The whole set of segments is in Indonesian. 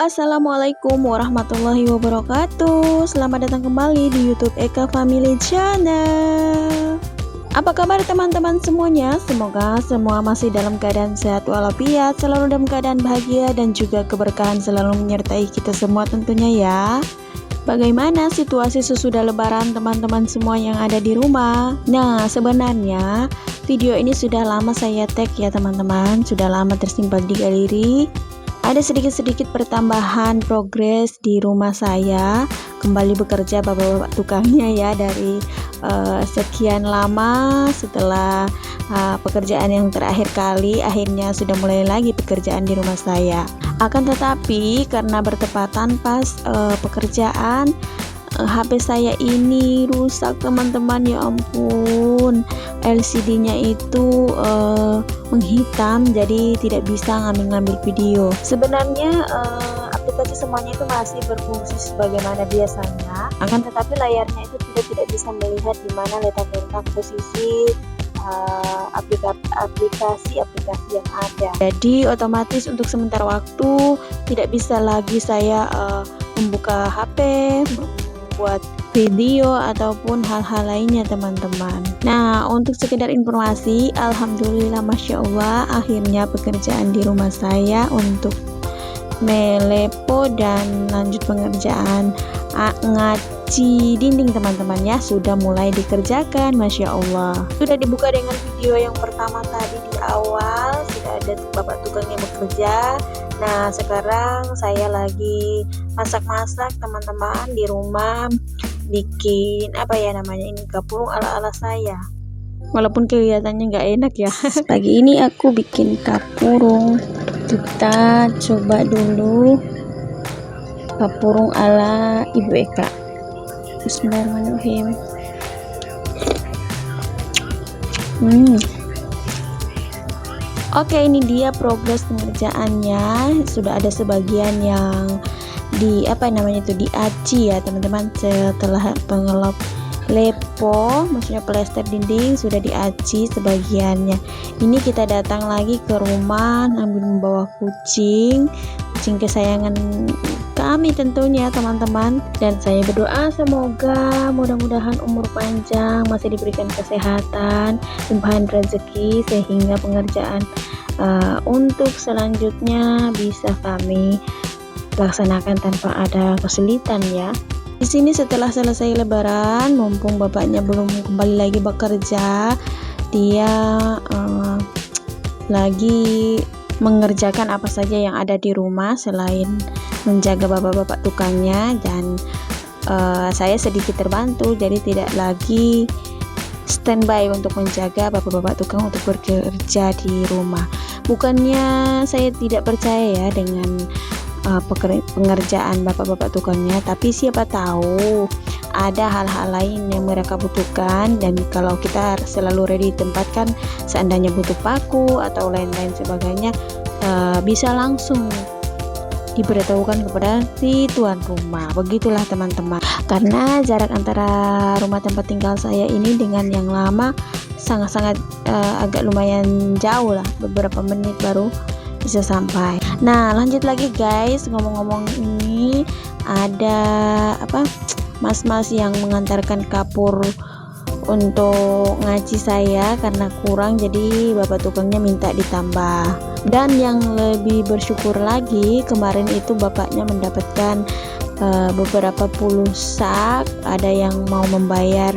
Assalamualaikum warahmatullahi wabarakatuh. Selamat datang kembali di YouTube Eka Family Channel. Apa kabar teman-teman semuanya? Semoga semua masih dalam keadaan sehat walafiat, selalu dalam keadaan bahagia dan juga keberkahan selalu menyertai kita semua tentunya ya. Bagaimana situasi sesudah lebaran teman-teman semua yang ada di rumah? Nah, sebenarnya video ini sudah lama saya tag ya teman-teman, sudah lama tersimpan di galeri. Ada sedikit-sedikit pertambahan progres di rumah saya, kembali bekerja bapak-bapak tukangnya ya, dari sekian lama setelah pekerjaan yang terakhir kali, akhirnya sudah mulai lagi pekerjaan di rumah saya. Akan tetapi karena bertepatan pas pekerjaan, HP saya ini rusak teman-teman, ya ampun, LCD-nya itu menghitam, jadi tidak bisa ngambil video. Sebenarnya aplikasi semuanya itu masih berfungsi sebagaimana biasanya, akan tetapi layarnya itu tidak bisa melihat di mana letak posisi aplikasi-aplikasi yang ada. Jadi otomatis untuk sementara waktu tidak bisa lagi saya membuka HP, buat video ataupun hal-hal lainnya teman-teman. Nah, untuk sekedar informasi, alhamdulillah masya Allah, akhirnya pekerjaan di rumah saya untuk melepo dan lanjut pengerjaan ngaci dinding teman-teman ya, sudah mulai dikerjakan, masya Allah. Sudah dibuka dengan video yang pertama tadi di awal, sudah ada bapak tukang yang bekerja. Nah, sekarang saya lagi masak-masak teman-teman di rumah, bikin apa ya namanya ini, kapurung ala-ala saya, walaupun kelihatannya nggak enak ya. Pagi ini aku bikin kapurung, kita coba dulu kapurung ala Ibu Eka. Bismillahirrahmanirrahim. Oke, ini dia progres pengerjaannya. Sudah ada sebagian yang di diaci ya teman-teman, setelah pengelap lepo, maksudnya plester dinding sudah diaci sebagiannya. Ini kita datang lagi ke rumah sambil membawa kucing kesayangan kami tentunya teman-teman, dan saya berdoa semoga mudah-mudahan umur panjang, masih diberikan kesehatan, limpahan rezeki, sehingga pengerjaan untuk selanjutnya bisa kami laksanakan tanpa ada kesulitan ya. Di sini setelah selesai lebaran, mumpung bapaknya belum kembali lagi bekerja, dia lagi mengerjakan apa saja yang ada di rumah selain menjaga bapak-bapak tukangnya, dan saya sedikit terbantu, jadi tidak lagi standby untuk menjaga bapak-bapak tukang untuk bekerja di rumah. Bukannya saya tidak percaya ya dengan pengerjaan bapak-bapak tukangnya, tapi siapa tahu ada hal-hal lain yang mereka butuhkan, dan kalau kita selalu ready tempatkan, seandainya butuh paku atau lain-lain sebagainya, bisa langsung diberitahukan kepada si tuan rumah. Begitulah teman-teman, karena jarak antara rumah tempat tinggal saya ini dengan yang lama sangat-sangat agak lumayan jauh lah, beberapa menit baru bisa sampai. Nah, lanjut lagi guys, ngomong-ngomong ini ada mas-mas yang mengantarkan kapur untuk ngaci saya karena kurang, jadi bapak tukangnya minta ditambah. Dan yang lebih bersyukur lagi, kemarin itu bapaknya mendapatkan beberapa puluh sak, ada yang mau membayar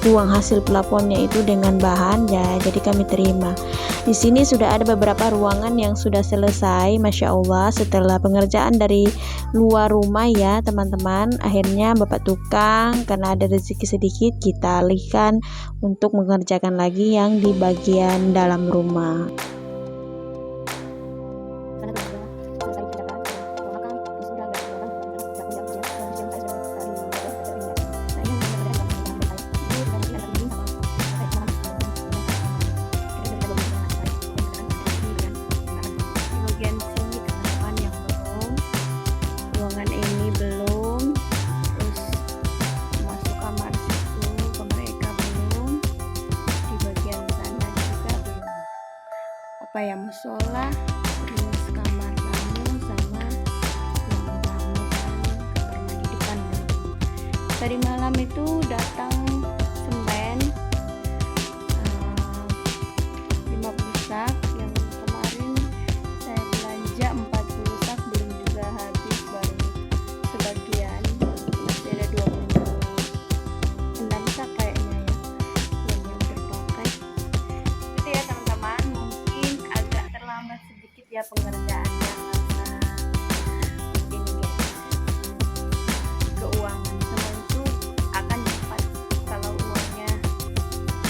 uang hasil pelaponnya itu dengan bahan ya, jadi kami terima. Di sini sudah ada beberapa ruangan yang sudah selesai, masya Allah, setelah pengerjaan dari luar rumah ya teman-teman. Akhirnya bapak tukang karena ada rezeki sedikit, kita alihkan untuk mengerjakan lagi yang di bagian dalam rumah. Musola, terus kamar tamu sama ruang Tadi malam itu datang semen 50 sak, yang kemarin saya belanja 40 sak, belum juga habis, baru sebagian, masih ada 26 sak kayaknya ya yang terpakai. Itu ya teman-teman, mungkin agak terlambat sedikit ya pengerjaannya karena ini guys, keuangan semen itu akan cepat kalau uangnya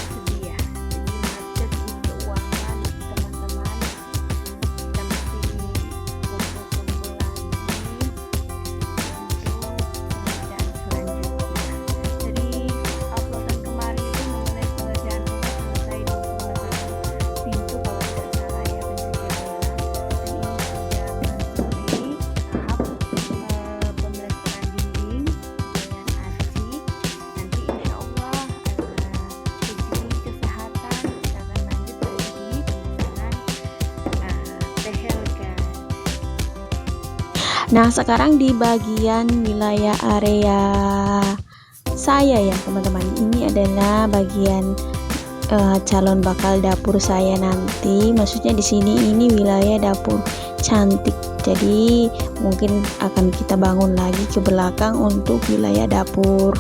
sedia, jadi macet di keuangan teman-teman. Kita mesti kumpul-kumpul lagi untuk pengerjaan selanjutnya. Jadi uploadan kemarin itu mengenai pengerjaan rumah selesai di pembataan pintu kalau tidak salah ya, pengerjaannya, dan ini sudah memasuki tahap pemelasaran dinding dengan arci. Nanti insya Allah uji kesehatan kita akan lanjut lagi pemasangan tehel guys. Nah, sekarang di bagian wilayah area saya ya teman-teman, ini adalah bagian calon bakal dapur saya nanti. Maksudnya di sini ini wilayah dapur cantik, jadi mungkin akan kita bangun lagi ke belakang untuk wilayah dapur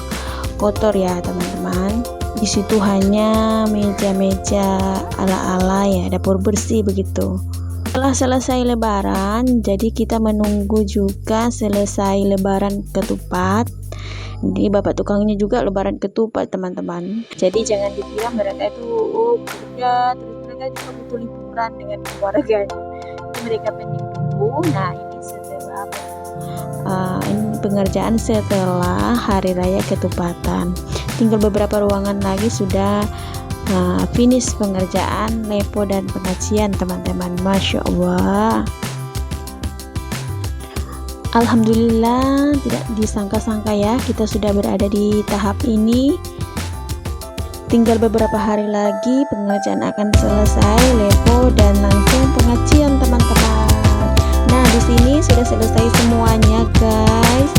kotor ya teman-teman. Di situ hanya meja-meja ala-ala ya, dapur bersih begitu. Setelah selesai lebaran, jadi kita menunggu juga selesai lebaran ketupat. Jadi bapak tukangnya juga lebaran ketupat teman-teman. Jadi jangan dikira mereka itu kerja, terus mereka juga butuh liburan dengan keluarganya. Jadi mereka pending dulu. Nah, ini setelah ini pengerjaan setelah hari raya ketupatan. Tinggal beberapa ruangan lagi sudah finish pengerjaan lepo dan pengacian teman-teman. Masya Allah, alhamdulillah, tidak disangka-sangka ya kita sudah berada di tahap ini. Tinggal beberapa hari lagi pengerjaan akan selesai lepo dan langsung pengacian teman-teman. Nah, di sini sudah selesai semuanya guys,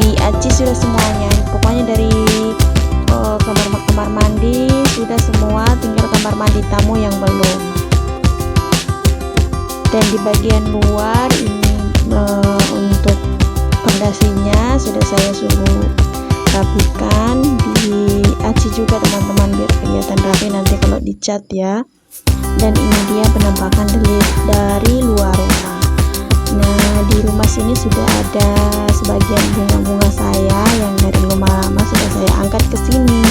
diaci sudah semuanya, pokoknya dari kamar mandi sudah semua, tinggal kamar mandi tamu yang belum. Dan di bagian luar ini untuk pondasinya sudah saya suruh rapikan, diaci juga teman-teman biar kelihatan rapi nanti kalau dicat ya. Dan ini dia penampakan dari luar rumah. Nah, di rumah sini sudah ada sebagian bunga-bunga saya yang dari rumah lama sudah saya angkat ke sini.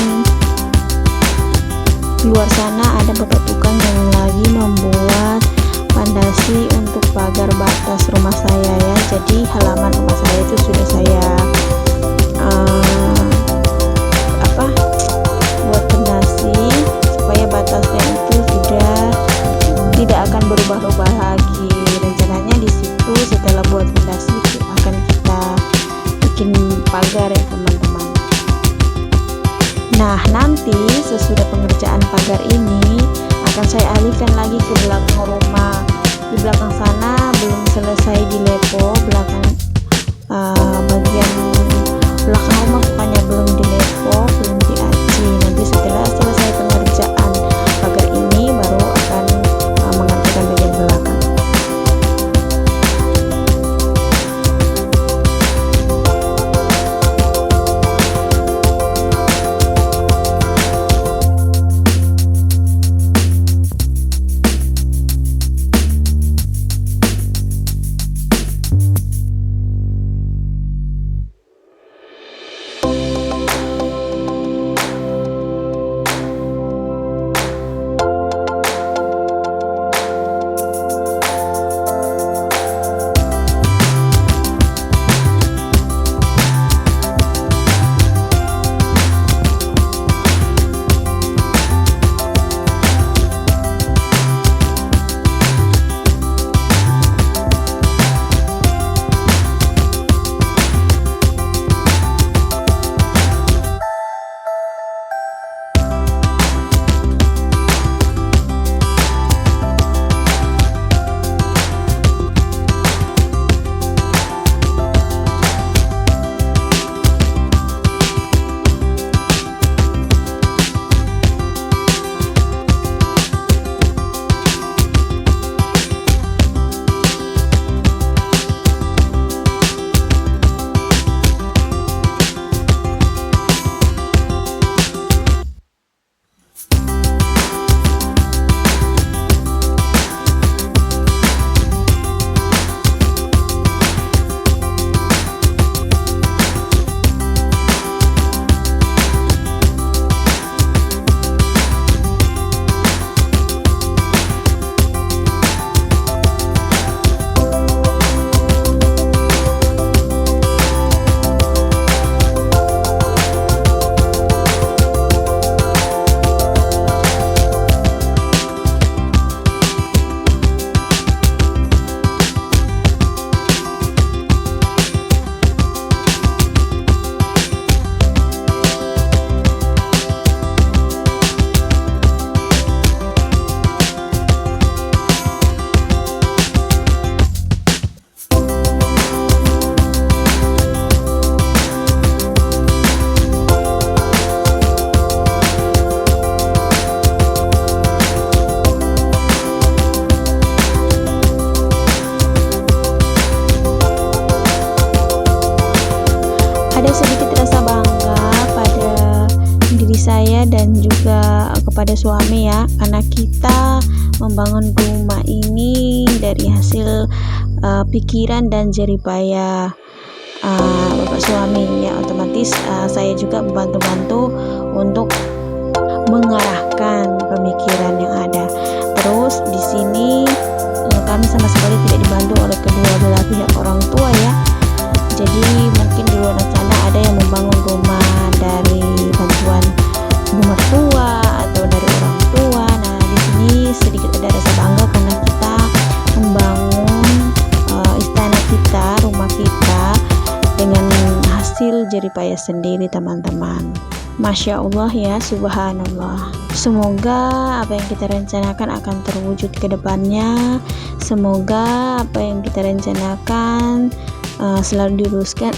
Di luar sana ada bapak tukang yang lagi membuat fondasi untuk pagar batas rumah saya ya. Jadi halaman rumah saya itu sudah saya buat fondasi supaya batasnya itu sudah tidak akan berubah-ubah lagi. Rencananya di situ setelah buat fondasi akan kita bikin pagar ya teman-teman. Nah, nanti sesudah pengerjaan pagar ini akan saya alihkan lagi ke belakang rumah. Di belakang sana belum selesai dilepo, bagian belakang rumah pokoknya belum dilepo, belum diaci. Nanti setelah selesai pengerjaan pagar ini baru akan mengerjakan bagian belakang. saya dan juga kepada suami ya, karena kita membangun rumah ini dari hasil pikiran dan jerih payah bapak suami ya. Otomatis saya juga membantu-bantu untuk mengarahkan pemikiran yang ada. Terus di sini kami sama sekali tidak dibantu oleh kedua belah pihak orang tua ya. Jadi mungkin di luar sana ada yang membangun rumah dari bantuan mertua atau dari orang tua. Nah di sini sedikit ada rasa bangga karena kita membangun istana kita, rumah kita dengan hasil jerih payah sendiri teman-teman. Masya Allah ya, subhanallah. Semoga apa yang kita rencanakan akan terwujud ke depannya. Semoga apa yang kita rencanakan selalu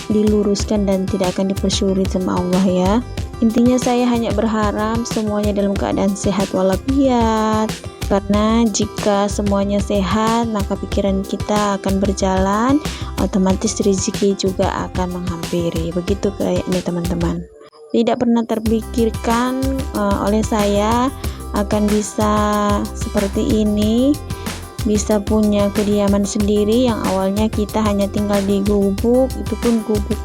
diluruskan dan tidak akan dipersulit sama Allah ya. Intinya saya hanya berharap semuanya dalam keadaan sehat walafiat, karena jika semuanya sehat maka pikiran kita akan berjalan, otomatis rezeki juga akan menghampiri. Begitu kayaknya teman-teman. Tidak pernah terpikirkan oleh saya akan bisa seperti ini, bisa punya kediaman sendiri. Yang awalnya kita hanya tinggal di gubuk, itu pun gubuk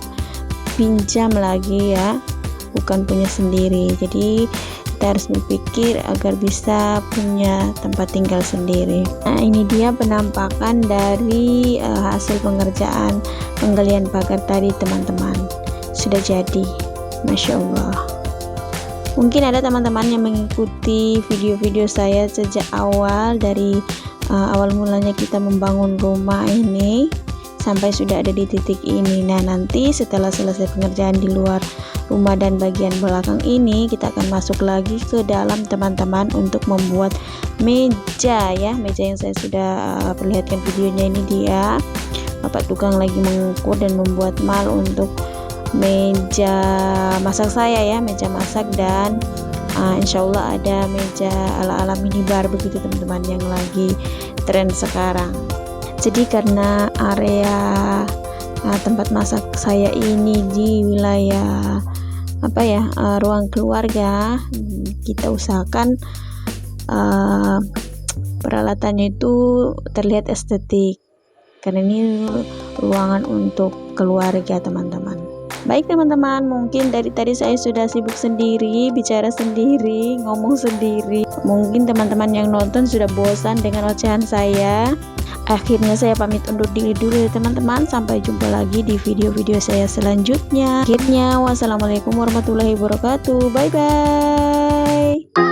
pinjam lagi ya, bukan punya sendiri. Jadi kita harus berpikir agar bisa punya tempat tinggal sendiri. Nah ini dia penampakan dari hasil pengerjaan penggalian pagar tadi teman-teman. Sudah jadi, Masya Allah. Mungkin ada teman-teman yang mengikuti video-video saya sejak awal, dari awal mulanya kita membangun rumah ini sampai sudah ada di titik ini. Nah nanti setelah selesai pengerjaan di luar rumah dan bagian belakang ini, kita akan masuk lagi ke dalam teman-teman untuk membuat meja ya. Meja yang saya sudah perlihatkan videonya ini dia bapak tukang lagi mengukur dan membuat mal untuk meja masak saya ya, meja masak. Dan insya Allah ada meja ala-ala minibar begitu teman-teman yang lagi tren sekarang. Jadi karena area tempat masak saya ini di wilayah ruang keluarga, kita usahakan peralatannya itu terlihat estetik karena ini ruangan untuk keluarga teman-teman. Baik teman-teman, mungkin dari tadi saya sudah sibuk sendiri, bicara sendiri, ngomong sendiri. Mungkin teman-teman yang nonton sudah bosan dengan ocehan saya. Akhirnya saya pamit undur diri dulu ya teman-teman. Sampai jumpa lagi di video-video saya selanjutnya. Akhirnya wassalamualaikum warahmatullahi wabarakatuh. Bye bye.